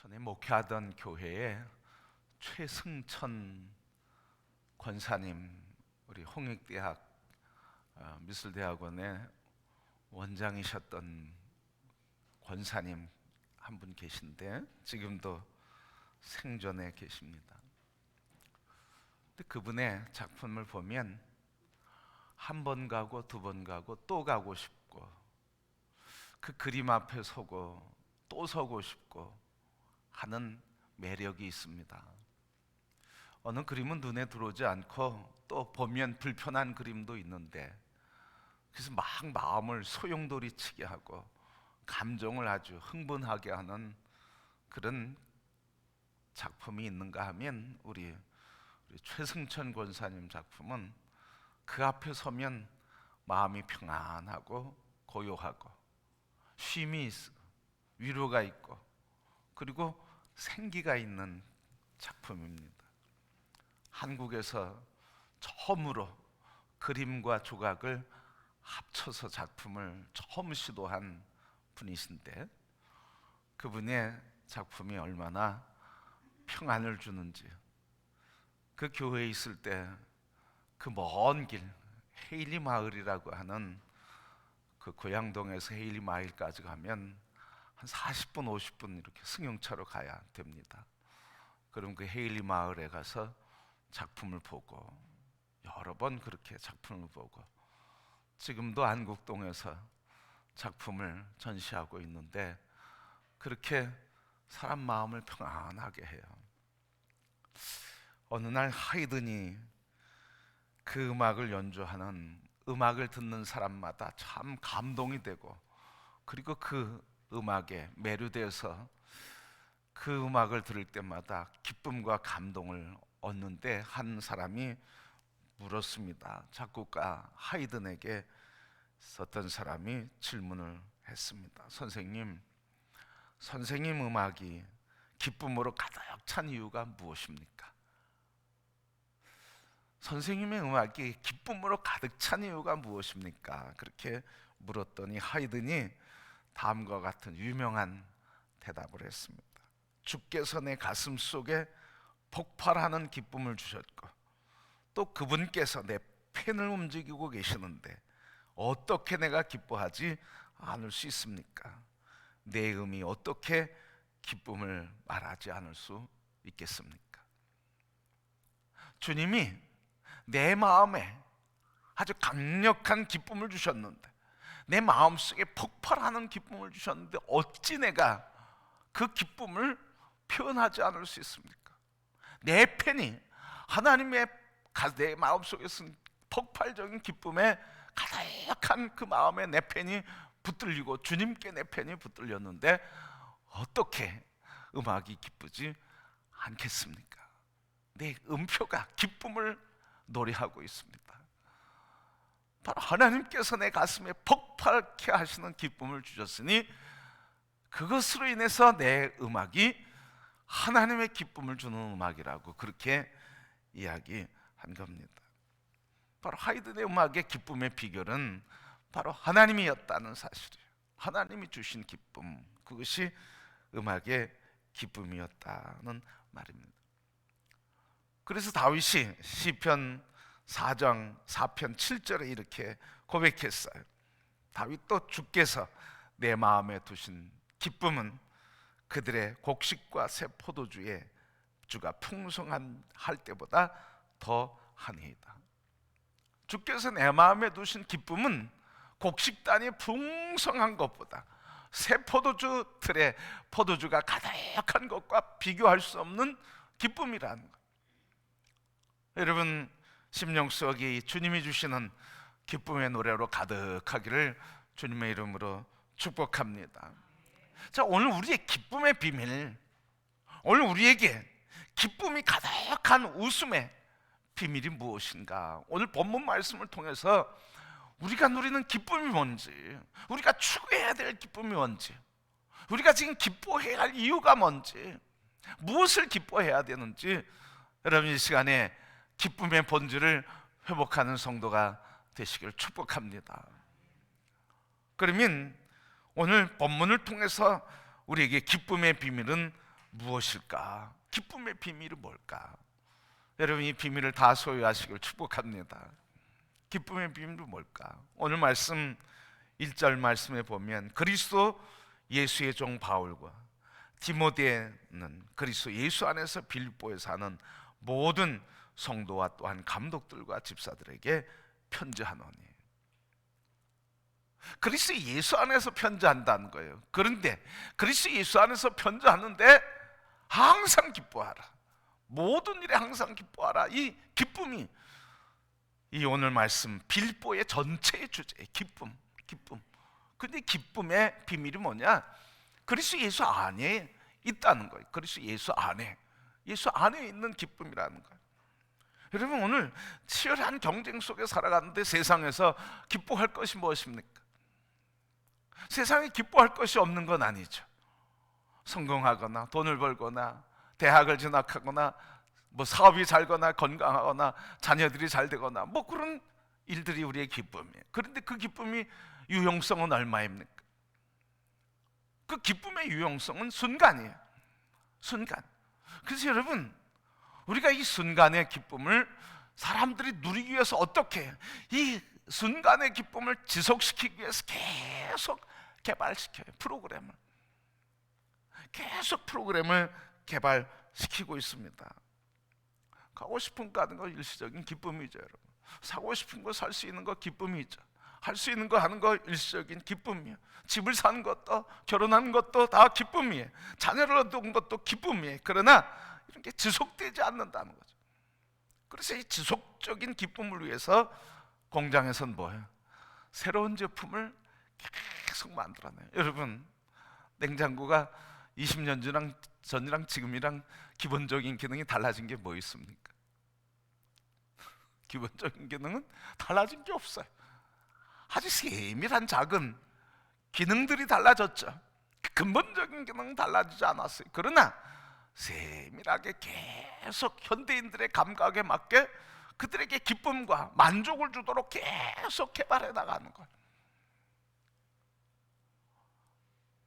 전에 목회하던 교회에 최승천 권사님, 우리 홍익대학 미술대학원의 원장이셨던 권사님 한 분 계신데 지금도 생전에 계십니다. 근데 그분의 작품을 보면 한 번 가고 두 번 가고 또 가고 싶고, 그 그림 앞에 서고 또 서고 싶고 하는 매력이 있습니다. 어느 그림은 눈에 들어오지 않고 또 보면 불편한 그림도 있는데, 그래서 막 마음을 소용돌이치게 하고 감정을 아주 흥분하게 하는 그런 작품이 있는가 하면 우리 최승천 권사님 작품은 그 앞에 서면 마음이 평안하고 고요하고 쉼이 있어, 위로가 있고, 그리고 생기가 있는 작품입니다. 한국에서 처음으로 그림과 조각을 합쳐서 작품을 처음 시도한 분이신데, 그분의 작품이 얼마나 평안을 주는지, 그 교회에 있을 때 그 먼 길, 헤일리 마을이라고 하는 그 고양동에서 헤일리 마을까지 가면 한 40분, 50분 이렇게 승용차로 가야 됩니다. 그럼 그 헤일리 마을에 가서 작품을 보고, 여러 번 그렇게 작품을 보고, 지금도 안국동에서 작품을 전시하고 있는데, 그렇게 사람 마음을 평안하게 해요. 어느 날 하이든이 그 음악을 연주하는, 음악을 듣는 사람마다 참 감동이 되고, 그리고 그 음악에 매료돼서 그 음악을 들을 때마다 기쁨과 감동을 얻는데, 한 사람이 물었습니다. 작곡가 하이든에게 어떤 사람이 질문을 했습니다. 선생님 음악이 기쁨으로 가득 찬 이유가 무엇입니까? 선생님의 음악이 기쁨으로 가득 찬 이유가 무엇입니까? 그렇게 물었더니 하이든이 다음과 같은 유명한 대답을 했습니다. 주께서 내 가슴 속에 폭발하는 기쁨을 주셨고, 또 그분께서 내 펜을 움직이고 계시는데 어떻게 내가 기뻐하지 않을 수 있습니까? 내 음이 어떻게 기쁨을 말하지 않을 수 있겠습니까? 주님이 내 마음에 아주 강력한 기쁨을 주셨는데, 내 마음속에 폭발하는 기쁨을 주셨는데 어찌 내가 그 기쁨을 표현하지 않을 수 있습니까? 내 펜이 하나님의 내 마음속에 쓴 폭발적인 기쁨에 가득한 그 마음에 내 펜이 붙들리고 주님께 내 펜이 붙들렸는데 어떻게 음악이 기쁘지 않겠습니까? 내 음표가 기쁨을 노래하고 있습니다. 바로 하나님께서 내 가슴에 폭발케 하시는 기쁨을 주셨으니 그것으로 인해서 내 음악이 하나님의 기쁨을 주는 음악이라고 그렇게 이야기한 겁니다. 바로 하이든의 음악의 기쁨의 비결은 바로 하나님이었다는 사실이에요. 하나님이 주신 기쁨, 그것이 음악의 기쁨이었다는 말입니다. 그래서 다윗이 시편 4장 4편 7절에 이렇게 고백했어요. 다윗도 주께서 내 마음에 두신 기쁨은 그들의 곡식과 새 포도주에 주가 풍성한 할 때보다 더 하니이다. 주께서 내 마음에 두신 기쁨은 곡식단이 풍성한 것보다 새 포도주 틀에 포도주가 가득한 것과 비교할 수 없는 기쁨이라는 것. 여러분, 심령 속이 주님이 주시는 기쁨의 노래로 가득하기를 주님의 이름으로 축복합니다. 자, 오늘 우리의 기쁨의 비밀, 오늘 우리에게 기쁨이 가득한 웃음의 비밀이 무엇인가? 오늘 본문 말씀을 통해서 우리가 누리는 기쁨이 뭔지, 우리가 추구해야 될 기쁨이 뭔지, 우리가 지금 기뻐해야 할 이유가 뭔지, 무엇을 기뻐해야 되는지, 여러분 이 시간에 기쁨의 본질을 회복하는 성도가 되시길 축복합니다. 그러면 오늘 본문을 통해서 우리에게 기쁨의 비밀은 무엇일까? 기쁨의 비밀이 뭘까? 여러분, 이 비밀을 다 소유하시길 축복합니다. 기쁨의 비밀이 뭘까? 오늘 말씀 1절 말씀에 보면 그리스도 예수의 종 바울과 디모데는 그리스도 예수 안에서 빌립보에 사는 모든 성도와 또한 감독들과 집사들에게 편지하노니. 그리스도 예수 안에서 편지한다는 거예요. 그런데 그리스도 예수 안에서 편지하는데 항상 기뻐하라. 모든 일에 항상 기뻐하라. 이 기쁨이 이 오늘 말씀 빌립보의 전체의 주제예요. 기쁨. 근데 기쁨의 비밀이 뭐냐? 그리스도 예수 안에 있다는 거예요. 그리스도 예수 안에 있는 기쁨이라는 거예요. 여러분, 오늘 치열한 경쟁 속에 살아가는데 세상에서 기뻐할 것이 무엇입니까? 세상에 기뻐할 것이 없는 건 아니죠. 성공하거나 돈을 벌거나 대학을 진학하거나 뭐 사업이 잘거나 건강하거나 자녀들이 잘 되거나 뭐 그런 일들이 우리의 기쁨이에요. 그런데 그 기쁨이 유용성은 얼마입니까? 그 기쁨의 유용성은 순간이에요. 순간. 그래서 여러분, 우리가 이 순간의 기쁨을 사람들이 누리기 위해서 어떻게 해요? 이 순간의 기쁨을 지속시키기 위해서 계속 개발시켜요. 계속 프로그램을 개발시키고 있습니다. 가고 싶은 거 하는 거 일시적인 기쁨이죠, 여러분. 사고 싶은 거 살 수 있는 거 기쁨이죠. 할 수 있는 거 하는 거 일시적인 기쁨이에요. 집을 사는 것도 결혼하는 것도 다 기쁨이에요. 자녀를 얻은 것도 기쁨이에요. 그러나 이런 게 지속되지 않는다는 거죠. 그래서 이 지속적인 기쁨을 위해서 공장에서는 뭐예요? 새로운 제품을 계속 만들어내요. 여러분, 냉장고가 20년 전이랑 지금이랑 기본적인 기능이 달라진 게 뭐 있습니까? 기본적인 기능은 달라진 게 없어요. 아주 세밀한 작은 기능들이 달라졌죠. 근본적인 기능은 달라지지 않았어요. 그러나 세밀하게 계속 현대인들의 감각에 맞게 그들에게 기쁨과 만족을 주도록 계속 개발해 나가는 거예요.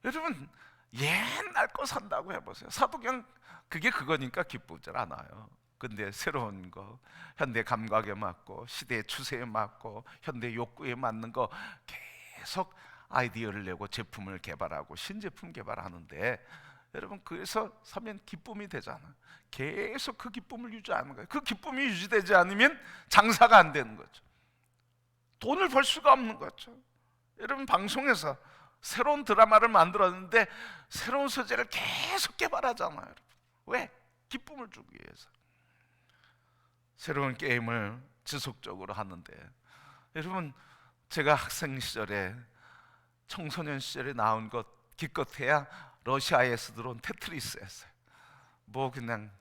여러분, 옛날 거 산다고 해보세요. 사도 그냥 그게 그거니까 기쁘질 않아요. 근데 새로운 거, 현대 감각에 맞고 시대의 추세에 맞고 현대 욕구에 맞는 거 계속 아이디어를 내고 제품을 개발하고 신제품 개발하는데, 여러분, 그래서 사면 기쁨이 되잖아요. 계속 그 기쁨을 유지하는 거예요. 그 기쁨이 유지되지 않으면 장사가 안 되는 거죠. 돈을 벌 수가 없는 거죠. 여러분, 방송에서 새로운 드라마를 만들었는데 새로운 소재를 계속 개발하잖아요, 여러분. 왜? 기쁨을 주기 위해서. 새로운 게임을 지속적으로 하는데, 여러분, 제가 학생 시절에 청소년 시절에 나온 것 기껏해야 러시아에서 들어온 테트리스였어요. 뭐 그냥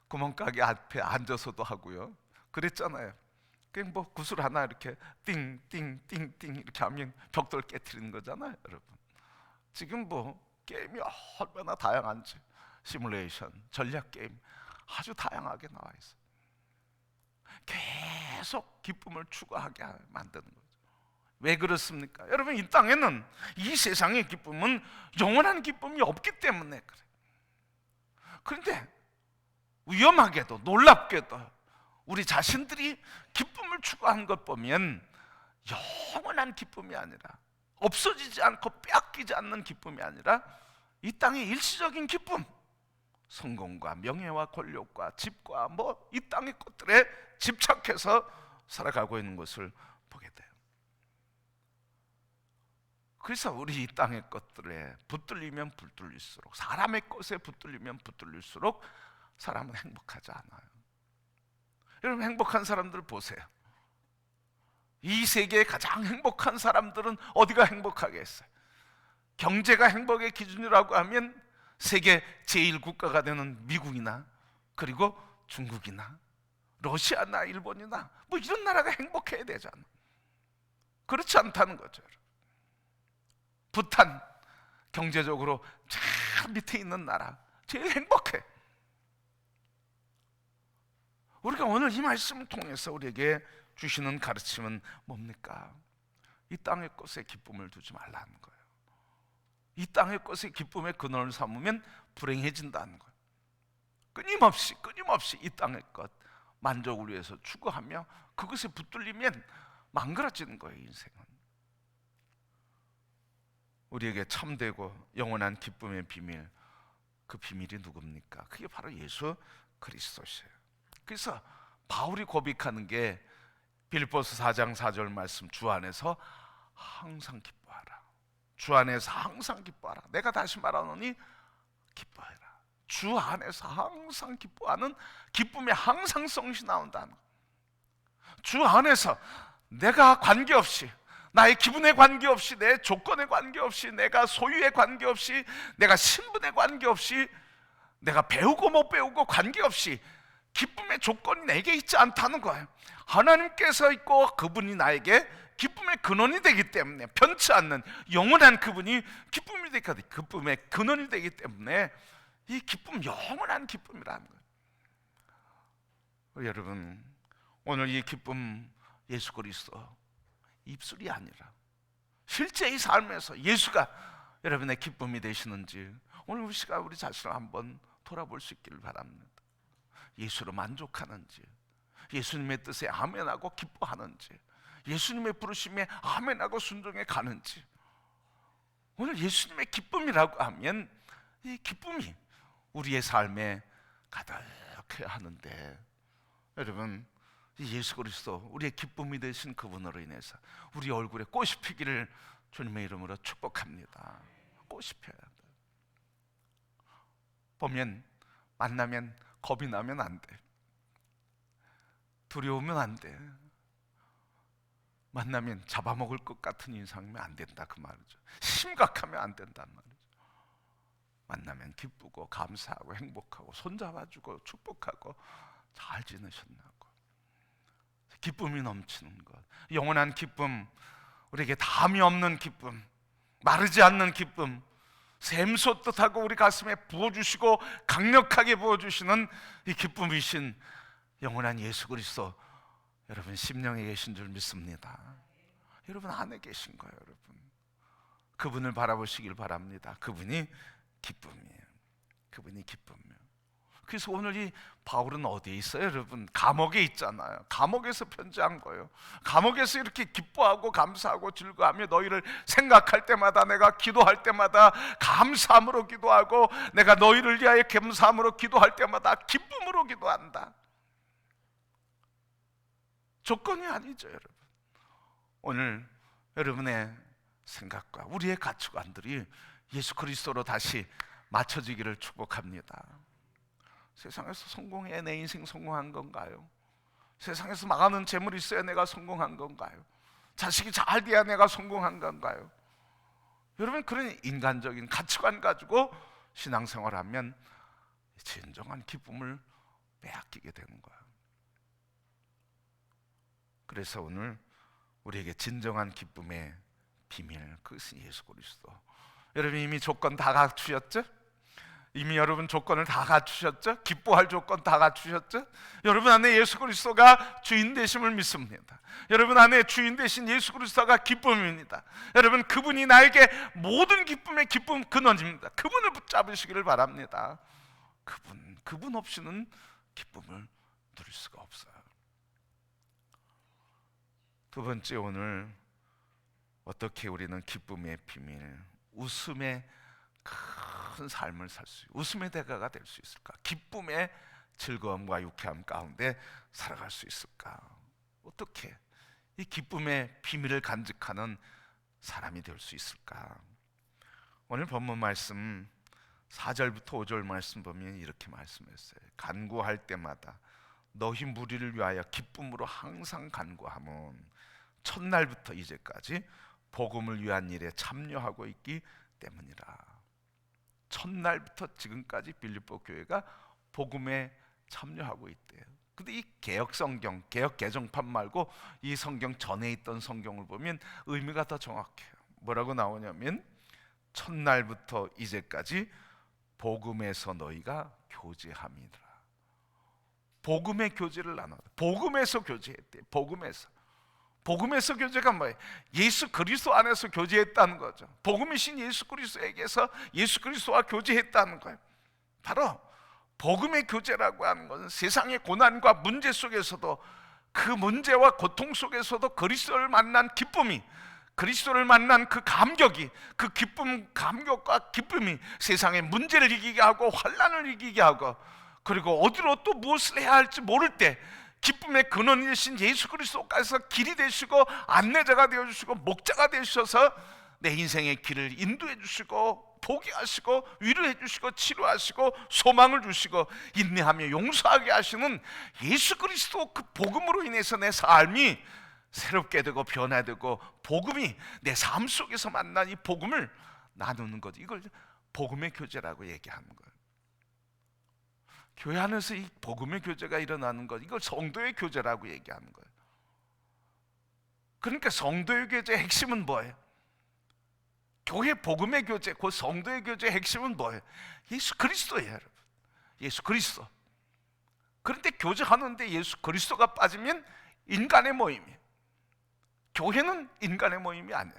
구멍가게 앞에 앉아서도 하고요. 그랬잖아요. 그냥 뭐 구슬 하나 이렇게 띵띵띵띵 이렇게 하면 벽돌 깨트리는 거잖아요, 여러분. 지금 뭐 게임이 얼마나 다양한지, 시뮬레이션, 전략 게임 아주 다양하게 나와 있어요. 계속 기쁨을 추구하게 만드는 거죠. 왜 그렇습니까? 여러분, 이 땅에는, 이 세상의 기쁨은 영원한 기쁨이 없기 때문에 그래요. 그런데 위험하게도 놀랍게도 우리 자신들이 기쁨을 추구하는 것 보면 영원한 기쁨이 아니라, 없어지지 않고 빼앗기지 않는 기쁨이 아니라 이 땅의 일시적인 기쁨, 성공과 명예와 권력과 집과 뭐 이 땅의 것들에 집착해서 살아가고 있는 것을 보게 돼요. 그래서 우리 이 땅의 것들에 붙들리면 붙들릴수록, 사람의 것에 붙들리면 붙들릴수록 사람은 행복하지 않아요. 여러분, 행복한 사람들 보세요. 이 세계의 가장 행복한 사람들은 어디가 행복하겠어요? 경제가 행복의 기준이라고 하면 세계 제1국가가 되는 미국이나 그리고 중국이나 러시아나 일본이나 뭐 이런 나라가 행복해야 되잖아. 그렇지 않다는 거죠. 부탄, 경제적으로 저 밑에 있는 나라 제일 행복해. 우리가 오늘 이 말씀을 통해서 우리에게 주시는 가르침은 뭡니까? 이 땅의 것에 기쁨을 두지 말라는 거예요. 이 땅의 것에 기쁨의 근원을 삼으면 불행해진다는 거예요. 끊임없이 이 땅의 것 만족을 위해서 추구하며 그것에 붙들리면 망가져지는 거예요. 인생은. 우리에게 참되고 영원한 기쁨의 비밀, 그 비밀이 누굽니까? 그게 바로 예수 그리스도시에요. 그래서 바울이 고백하는 게 빌립보서 4장 4절 말씀, 주 안에서 항상 기뻐하라. 주 안에서 항상 기뻐하라. 내가 다시 말하노니 기뻐해라. 주 안에서 항상 기뻐하는 기쁨의 항상성이 나온다는 거. 주 안에서 내가 관계없이, 나의 기분에 관계없이, 내 조건에 관계없이, 내가 소유에 관계없이, 내가 신분에 관계없이, 내가 배우고 못 배우고 관계없이 기쁨의 조건이 내게 있지 않다는 거예요. 하나님께서 있고 그분이 나에게 기쁨의 근원이 되기 때문에, 변치 않는 영원한 그분이 기쁨이 되기, 기쁨의 근원이 되기 때문에 이 기쁨, 영원한 기쁨이라는 거예요. 여러분, 오늘 이 기쁨, 예수 그리스도 입술이 아니라 실제 이 삶에서 예수가 여러분의 기쁨이 되시는지 오늘 우리가 우리 자신을 한번 돌아볼 수 있기를 바랍니다. 예수로 만족하는지, 예수님의 뜻에 아멘하고 기뻐하는지, 예수님의 부르심에 아멘하고 순종해 가는지. 오늘 예수님의 기쁨이라고 하면 이 기쁨이 우리의 삶에 가득해야 하는데, 여러분, 예수 그리스도 우리의 기쁨이 되신 그분으로 인해서 우리 얼굴에 꽃이 피기를 주님의 이름으로 축복합니다. 꽃이 피어야 돼. 보면, 만나면 겁이 나면 안 돼. 두려우면 안 돼. 만나면 잡아먹을 것 같은 인상이면 안 된다, 그 말이죠. 심각하면 안 된다는 말이죠. 만나면 기쁘고 감사하고 행복하고 손잡아주고 축복하고 잘 지내셨나고, 기쁨이 넘치는 것, 영원한 기쁨, 우리에게 담이 없는 기쁨, 마르지 않는 기쁨, 샘솟듯하고 우리 가슴에 부어주시고 강력하게 부어주시는 이 기쁨이신 영원한 예수 그리스도, 여러분 심령에 계신 줄 믿습니다. 여러분 안에 계신 거예요. 여러분 그분을 바라보시길 바랍니다. 그분이 기쁨이에요. 그분이 기쁨이에요. 그래서 오늘 이 바울은 어디에 있어요? 여러분 감옥에 있잖아요. 감옥에서 편지한 거예요. 감옥에서 이렇게 기뻐하고 감사하고 즐거워하며 너희를 생각할 때마다, 내가 기도할 때마다 감사함으로 기도하고, 내가 너희를 위하여 감사함으로 기도할 때마다 기쁨으로 기도한다. 조건이 아니죠. 여러분 오늘 여러분의 생각과 우리의 가치관들이 예수 그리스도로 다시 맞춰지기를 축복합니다. 세상에서 성공해 내 인생 성공한 건가요? 세상에서 망하는 재물이 있어야 내가 성공한 건가요? 자식이 잘 돼야 내가 성공한 건가요? 여러분 그런 인간적인 가치관 가지고 신앙생활하면 진정한 기쁨을 빼앗기게 되는 거예요. 그래서 오늘 우리에게 진정한 기쁨의 비밀, 그것은 예수 그리스도. 여러분 이미 조건 다 갖추셨죠? 이미 여러분 조건을 다 갖추셨죠? 기뻐할 조건 다 갖추셨죠? 여러분 안에 예수 그리스도가 주인 되심을 믿습니다. 여러분 안에 주인 되신 예수 그리스도가 기쁨입니다. 여러분 그분이 나에게 모든 기쁨의 기쁨 근원입니다. 그분을 붙잡으시기를 바랍니다. 그분 없이는 기쁨을 누릴 수가 없어요. 두 번째, 오늘 어떻게 우리는 기쁨의 비밀, 웃음의 큰 삶을 살 수, 웃음의 대가가 될 수 있을까? 기쁨의 즐거움과 유쾌함 가운데 살아갈 수 있을까? 어떻게 이 기쁨의 비밀을 간직하는 사람이 될 수 있을까? 오늘 본문 말씀 4절부터 5절 말씀 보면 이렇게 말씀했어요. 간구할 때마다 너희 무리를 위하여 기쁨으로 항상 간구하면 첫날부터 이제까지 복음을 위한 일에 참여하고 있기 때문이라. 첫날부터 지금까지 빌립보 교회가 복음에 참여하고 있대요. 근데 이 개역 성경, 개역 개정판 말고 이 성경 전에 있던 성경을 보면 의미가 더 정확해요. 뭐라고 나오냐면 첫날부터 이제까지 복음에서 너희가 교제함이라. 복음의 교제를 나눠. 복음에서 교제했대. 복음에서 교제가 뭐예요? 예수 그리스도 안에서 교제했다는 거죠. 복음이신 예수 그리스도에게서 예수 그리스도와 교제했다는 거예요. 바로 복음의 교제라고 하는 것은 세상의 고난과 문제 속에서도, 그 문제와 고통 속에서도 그리스도를 만난 기쁨이, 그리스도를 만난 그 감격이, 그 기쁨, 감격과 기쁨이 세상의 문제를 이기게 하고 환난을 이기게 하고, 그리고 어디로 또 무엇을 해야 할지 모를 때 기쁨의 근원이 되신 예수 그리스도께서 길이 되시고 안내자가 되어주시고 목자가 되셔서 내 인생의 길을 인도해 주시고 보게 하시고 위로해 주시고 치료하시고 소망을 주시고 인내하며 용서하게 하시는 예수 그리스도 그 복음으로 인해서 내 삶이 새롭게 되고 변화되고, 복음이 내 삶 속에서 만난 이 복음을 나누는 것, 이걸 복음의 교제라고 얘기하는 거예요. 교회 안에서 이 복음의 교제가 일어나는 것, 이걸 성도의 교제라고 얘기하는 거예요. 그러니까 성도의 교제의 핵심은 뭐예요? 교회 복음의 교제, 그 성도의 교제의 핵심은 뭐예요? 예수 그리스도예요, 여러분. 예수 그리스도. 그런데 교제하는데 예수 그리스도가 빠지면 인간의 모임이에요. 교회는 인간의 모임이 아니에요.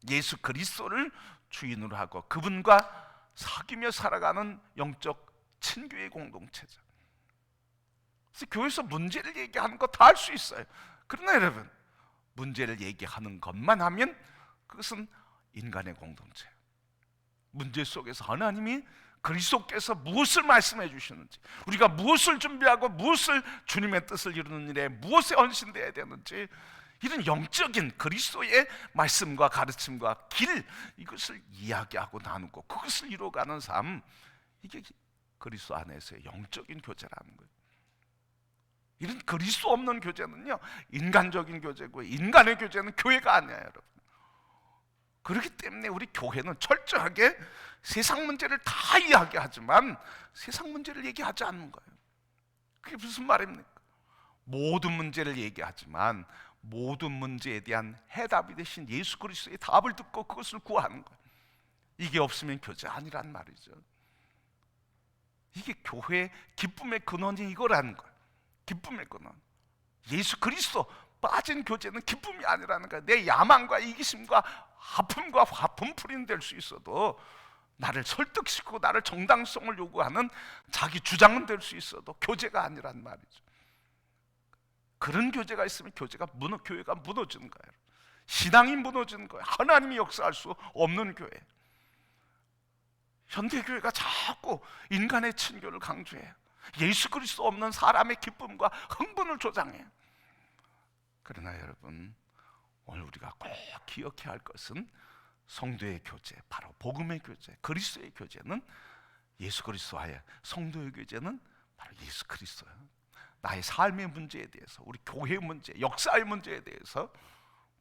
예수 그리스도를 주인으로 하고 그분과 사귀며 살아가는 영적 친교의 공동체죠. 그래서 교회에서 문제를 얘기하는 거 다 할 수 있어요. 그러나 여러분, 문제를 얘기하는 것만 하면 그것은 인간의 공동체예요. 문제 속에서 하나님이 그리스도께서 무엇을 말씀해 주시는지, 우리가 무엇을 준비하고 무엇을 주님의 뜻을 이루는 일에 무엇에 헌신되어야 되는지, 이런 영적인 그리스도의 말씀과 가르침과 길, 이것을 이야기하고 나누고 그것을 이루어가는 삶, 이게 그리스도 안에서의 영적인 교제라는 거예요. 이런 그리스도 없는 교제는요, 인간적인 교제고, 인간의 교제는 교회가 아니에요, 여러분. 그렇기 때문에 우리 교회는 철저하게 세상 문제를 다 이야기하지만 세상 문제를 얘기하지 않는 거예요. 그게 무슨 말입니까? 모든 문제를 얘기하지만 모든 문제에 대한 해답이 되신 예수 그리스도의 답을 듣고 그것을 구하는 거예요. 이게 없으면 교제 아니란 말이죠. 이게 교회의 기쁨의 근원이 이거라는 거예요. 기쁨의 근원, 예수 그리스도 빠진 교제는 기쁨이 아니라는 거예요. 내 야망과 이기심과 아픔과 분풀이는 될 수 있어도, 나를 설득시키고 나를 정당성을 요구하는 자기 주장은 될 수 있어도 교제가 아니란 말이죠. 그런 교제가 있으면 교회가 무너지는 거예요. 신앙이 무너지는 거예요. 하나님이 역사할 수 없는 교회. 현대교회가 자꾸 인간의 친교를 강조해요. 예수 그리스도 없는 사람의 기쁨과 흥분을 조장해요. 그러나 여러분, 오늘 우리가 꼭 기억해야 할 것은 성도의 교제, 바로 복음의 교제, 그리스도의 교제는 예수 그리스도와의, 성도의 교제는 바로 예수 그리스도예요. 나의 삶의 문제에 대해서, 우리 교회의 문제, 역사의 문제에 대해서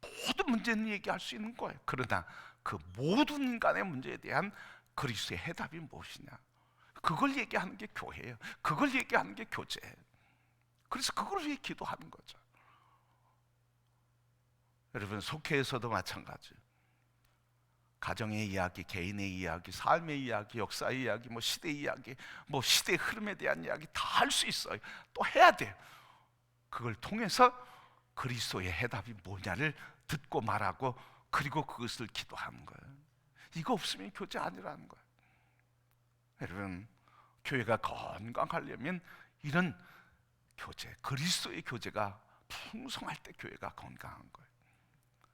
모든 문제는 얘기할 수 있는 거예요. 그러나 그 모든 인간의 문제에 대한 그리스도의 해답이 무엇이냐, 그걸 얘기하는 게 교회예요. 그걸 얘기하는 게 교제예요. 그래서 그걸 위해 기도하는 거죠. 여러분, 속회에서도 마찬가지. 가정의 이야기, 개인의 이야기, 삶의 이야기, 역사의 이야기, 뭐 시대의 이야기, 뭐 시대의 흐름에 대한 이야기 다 할 수 있어요. 또 해야 돼요. 그걸 통해서 그리스도의 해답이 뭐냐를 듣고 말하고, 그리고 그것을 기도하는 거예요. 이거 없으면 교제 아니라는 거예요. 여러분, 교회가 건강하려면 이런 교제, 그리스도의 교제가 풍성할 때 교회가 건강한 거예요.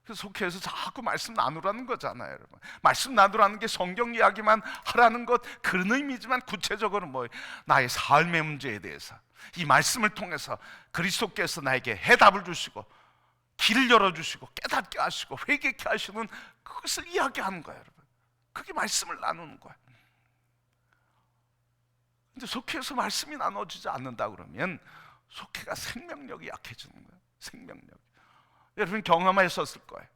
그래서 속해서 자꾸 말씀 나누라는 거잖아요, 여러분. 말씀 나누라는 게 성경 이야기만 하라는 것, 그런 의미지만 구체적으로 뭐 나의 삶의 문제에 대해서 이 말씀을 통해서 그리스도께서 나에게 해답을 주시고 길을 열어주시고 깨닫게 하시고 회개케 하시는 그것을 이야기하는 거예요, 여러분. 그게 말씀을 나누는 거예요. 근데 속회에서 말씀이 나눠지지 않는다 그러면 속회가 생명력이 약해지는 거예요. 생명력. 여러분 경험하셨을 거예요.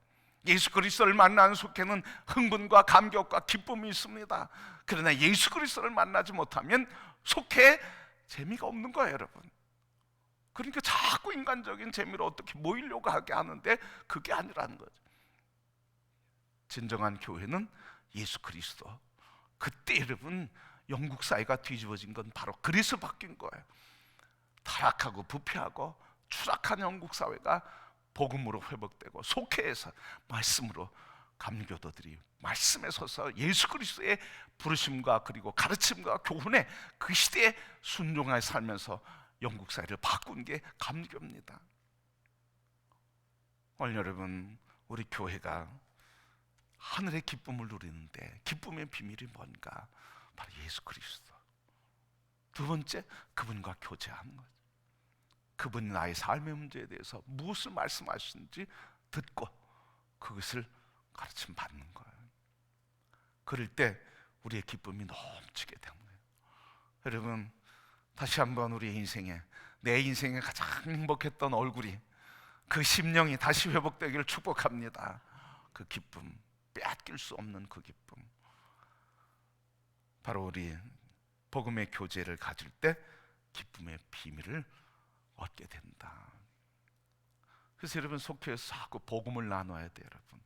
예수 그리스도를 만나는 속회는 흥분과 감격과 기쁨이 있습니다. 그러나 예수 그리스도를 만나지 못하면 속회에 재미가 없는 거예요, 여러분. 그러니까 자꾸 인간적인 재미로 어떻게 모이려고 하게 하는데 그게 아니라는 거죠. 진정한 교회는 예수 그리스도. 그때 여러분, 영국 사회가 뒤집어진 건 바로 그래서 바뀐 거예요. 타락하고 부패하고 추락한 영국 사회가 복음으로 회복되고 속회에서 말씀으로 감교도들이 말씀에 서서 예수 그리스도의 부르심과 그리고 가르침과 교훈에 그 시대에 순종하여 살면서 영국 사회를 바꾼 게 감교입니다. 오늘 여러분, 우리 교회가 하늘의 기쁨을 누리는데 기쁨의 비밀이 뭔가? 바로 예수 그리스도. 두 번째, 그분과 교제하는 거죠. 그분이 나의 삶의 문제에 대해서 무엇을 말씀하시는지 듣고 그것을 가르침 받는 거예요. 그럴 때 우리의 기쁨이 넘치게 되는 거예요. 여러분, 다시 한번 우리의 인생에, 내 인생에 가장 행복했던 얼굴이, 그 심령이 다시 회복되기를 축복합니다. 그 기쁨, 빼앗길 수 없는 그 기쁨, 바로 우리 복음의 교제를 가질 때 기쁨의 비밀을 얻게 된다. 그래서 여러분, 속해서 자꾸 복음을 나눠야 돼요. 여러분,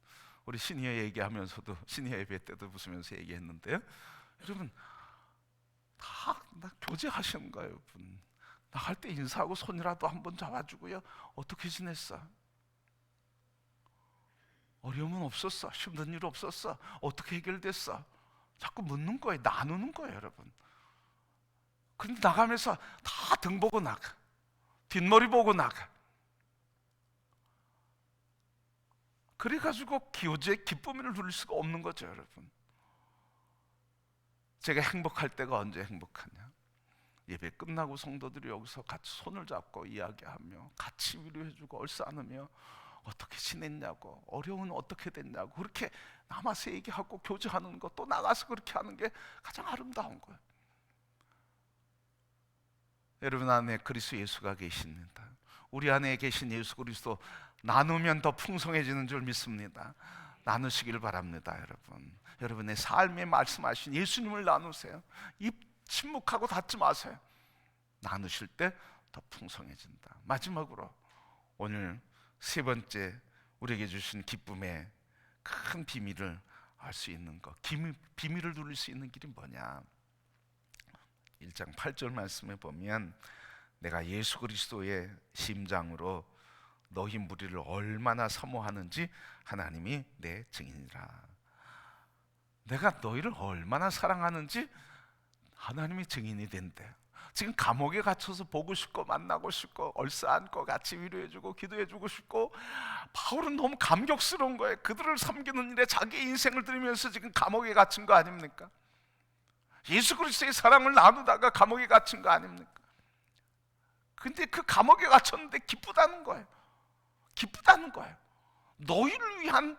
우리 시니어 얘기하면서도, 시니어 예배 때도 웃으면서 얘기했는데요, 여러분 다 교제하시는 거예요. 여러분, 나갈 때 인사하고 손이라도 한번 잡아주고요. 어떻게 지냈어? 어려움은 없었어? 힘든 일 없었어? 어떻게 해결됐어? 자꾸 묻는 거예요. 나누는 거예요, 여러분. 그런데 나가면서 다 등 보고 나가, 뒷머리 보고 나가. 그래가지고 교제의 기쁨을 누릴 수가 없는 거죠, 여러분. 제가 행복할 때가 언제 행복하냐? 예배 끝나고 성도들이 여기서 같이 손을 잡고 이야기하며 같이 위로해주고 얼싸안으며 어떻게 지냈냐고, 어려움은 어떻게 됐냐고 그렇게 남아서 얘기하고 교제하는 것, 또 나가서 그렇게 하는 게 가장 아름다운 거예요. 여러분 안에 그리스도 예수가 계십니다. 우리 안에 계신 예수 그리스도 나누면 더 풍성해지는 줄 믿습니다. 나누시길 바랍니다. 여러분, 여러분의 삶에 말씀하신 예수님을 나누세요. 입 침묵하고 닫지 마세요. 나누실 때 더 풍성해진다. 마지막으로 오늘 세 번째, 우리에게 주신 기쁨의 큰 비밀을 알 수 있는 것, 비밀을 누릴 수 있는 길이 뭐냐? 1장 8절 말씀에 보면, 내가 예수 그리스도의 심장으로 너희 무리를 얼마나 사모하는지 하나님이 내 증인이라. 내가 너희를 얼마나 사랑하는지 하나님이 증인이 된대. 지금 감옥에 갇혀서 보고 싶고 만나고 싶고 얼싸안고 같이 위로해주고 기도해주고 싶고, 바울은 너무 감격스러운 거예요. 그들을 섬기는 일에 자기 인생을 들이면서 지금 감옥에 갇힌 거 아닙니까? 예수 그리스도의 사랑을 나누다가 감옥에 갇힌 거 아닙니까? 근데 그 감옥에 갇혔는데 기쁘다는 거예요. 기쁘다는 거예요. 너희를 위한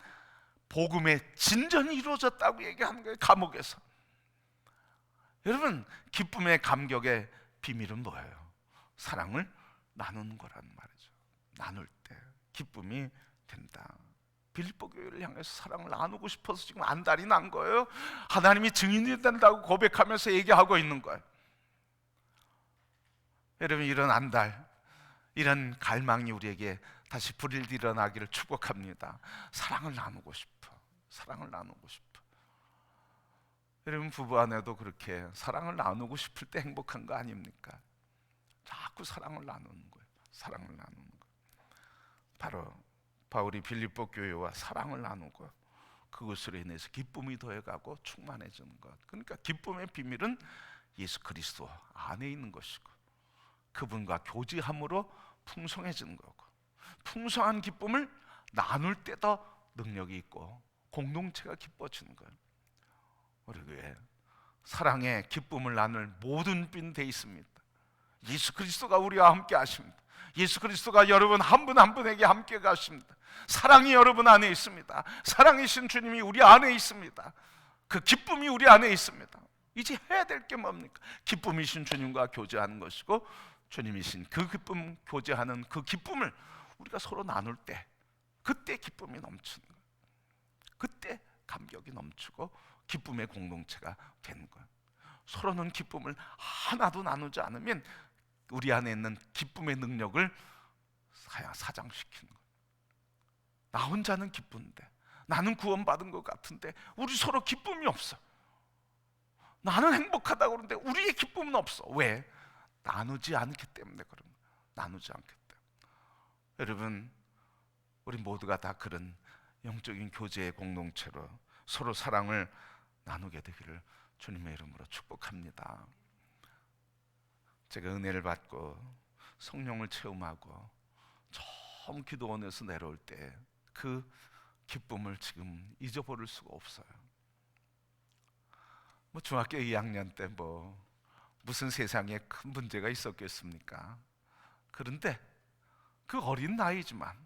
복음의 진전이 이루어졌다고 얘기하는 거예요, 감옥에서. 여러분, 기쁨의 감격의 비밀은 뭐예요? 사랑을 나누는 거란 말이죠. 나눌 때 기쁨이 된다. 빌립보 교회를 향해서 사랑을 나누고 싶어서 지금 안달이 난 거예요. 하나님이 증인이 된다고 고백하면서 얘기하고 있는 거예요. 여러분, 이런 안달, 이런 갈망이 우리에게 다시 불일 일어나기를 축복합니다. 사랑을 나누고 싶어. 사랑을 나누고 싶어. 여러분, 부부 안에도 그렇게 사랑을 나누고 싶을 때 행복한 거 아닙니까? 자꾸 사랑을 나누는 거예요. 사랑을 나누는 거예요. 바로 바울이 빌립보 교회와 사랑을 나누고 그것으로 인해서 기쁨이 더해가고 충만해지는 것. 그러니까 기쁨의 비밀은 예수 그리스도 안에 있는 것이고, 그분과 교제함으로 풍성해지는 거고, 풍성한 기쁨을 나눌 때 더 능력이 있고 공동체가 기뻐지는 거예요. 우리 교회 사랑의 기쁨을 나눌 모든 빈 돼 있습니다. 예수 그리스도가 우리와 함께 하십니다. 예수 그리스도가 여러분 한 분 한 분에게 함께 가십니다. 사랑이 여러분 안에 있습니다. 사랑이신 주님이 우리 안에 있습니다. 그 기쁨이 우리 안에 있습니다. 이제 해야 될 게 뭡니까? 기쁨이신 주님과 교제하는 것이고, 주님이신 그 기쁨, 교제하는 그 기쁨을 우리가 서로 나눌 때, 그때 기쁨이 넘치는 거예요. 그때 감격이 넘치고 기쁨의 공동체가 되는 거예요. 서로는 기쁨을 하나도 나누지 않으면 우리 안에 있는 기쁨의 능력을 사장시키는 거예요. 나 혼자는 기쁜데, 나는 구원받은 것 같은데 우리 서로 기쁨이 없어. 나는 행복하다고 그러는데 우리의 기쁨은 없어. 왜? 나누지 않기 때문에 그런 거예요. 나누지 않기 때문에. 여러분, 우리 모두가 다 그런 영적인 교제의 공동체로 서로 사랑을 나누게 되기를 주님의 이름으로 축복합니다. 제가 은혜를 받고 성령을 체험하고 처음 기도원에서 내려올 때 그 기쁨을 지금 잊어버릴 수가 없어요. 중학교 2학년 때 무슨 세상에 큰 문제가 있었겠습니까? 그런데 그 어린 나이지만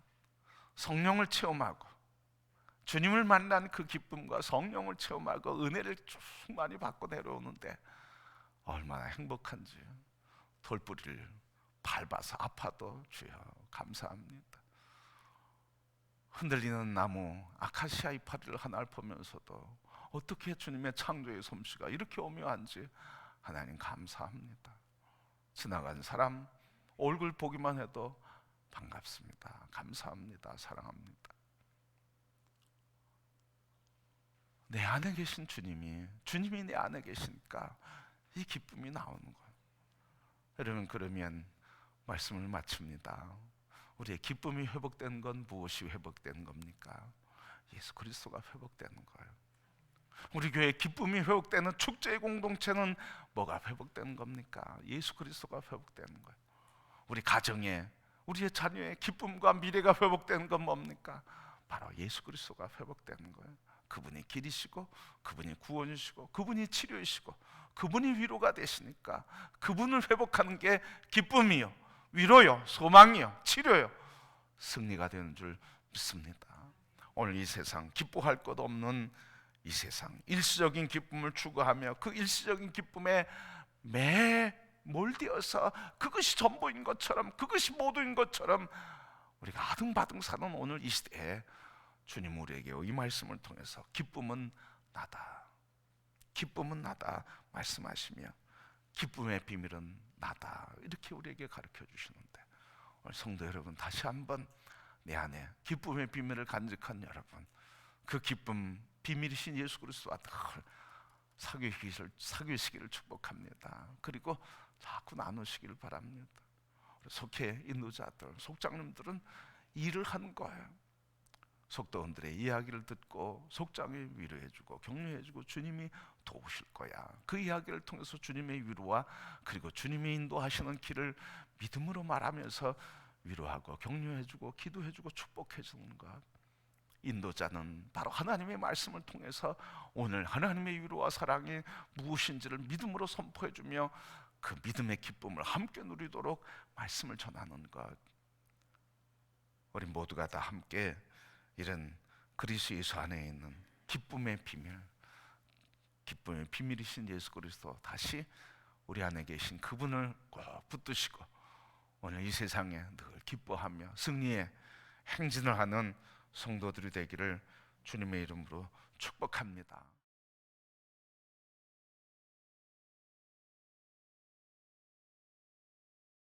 성령을 체험하고 주님을 만난 그 기쁨과 성령을 체험하고 은혜를 충만히 받고 내려오는데 얼마나 행복한지. 돌뿌리를 밟아서 아파도 주여 감사합니다. 흔들리는 나무 아카시아 이파리를 하나를 보면서도 어떻게 주님의 창조의 솜씨가 이렇게 오묘한지 하나님 감사합니다. 지나간 사람 얼굴 보기만 해도 반갑습니다. 감사합니다. 사랑합니다. 내 안에 계신 주님이 내 안에 계시니까 이 기쁨이 나오는 거예요. 여러분, 그러면 말씀을 마칩니다. 우리의 기쁨이 회복되는 건 무엇이 회복되는 겁니까? 예수 그리스도가 회복되는 거예요. 우리 교회의 기쁨이 회복되는 축제의 공동체는 뭐가 회복되는 겁니까? 예수 그리스도가 회복되는 거예요. 우리 가정에 우리의 자녀의 기쁨과 미래가 회복되는 건 뭡니까? 바로 예수 그리스도가 회복되는 거예요. 그분이 길이시고 그분이 구원이시고 그분이 치료이시고 그분이 위로가 되시니까 그분을 회복하는 게 기쁨이요, 위로요, 소망이요, 치료요, 승리가 되는 줄 믿습니다. 오늘 이 세상 기뻐할 것 없는 이 세상 일시적인 기쁨을 추구하며 그 일시적인 기쁨에 매 몰되어서 그것이 전부인 것처럼 그것이 모두인 것처럼 우리가 아등바등 사는 오늘 이 시대에 주님 우리에게 이 말씀을 통해서 기쁨은 나다, 기쁨은 나다 말씀하시며 기쁨의 비밀은 나다 이렇게 우리에게 가르쳐 주시는데, 오늘 성도 여러분, 다시 한번 내 안에 기쁨의 비밀을 간직한 여러분, 그 기쁨 비밀이신 예수 그리스도와 늘 사귀시기를 축복합니다. 그리고 자꾸 나누시기를 바랍니다. 속회 인도자들, 속장님들은 일을 하는 거예요. 속도원들의 이야기를 듣고 속장이 위로해주고 격려해주고 주님이 도우실 거야. 그 이야기를 통해서 주님의 위로와 그리고 주님이 인도하시는 길을 믿음으로 말하면서 위로하고 격려해주고 기도해주고 축복해주는 것. 인도자는 바로 하나님의 말씀을 통해서 오늘 하나님의 위로와 사랑이 무엇인지를 믿음으로 선포해주며 그 믿음의 기쁨을 함께 누리도록 말씀을 전하는 것. 우리 모두가 다 함께 이런 그리스도 예수 안에 있는 기쁨의 비밀이신 예수 그리스도, 다시 우리 안에 계신 그분을 꼭 붙드시고 오늘 이 세상에 늘 기뻐하며 승리의 행진을 하는 성도들이 되기를 주님의 이름으로 축복합니다.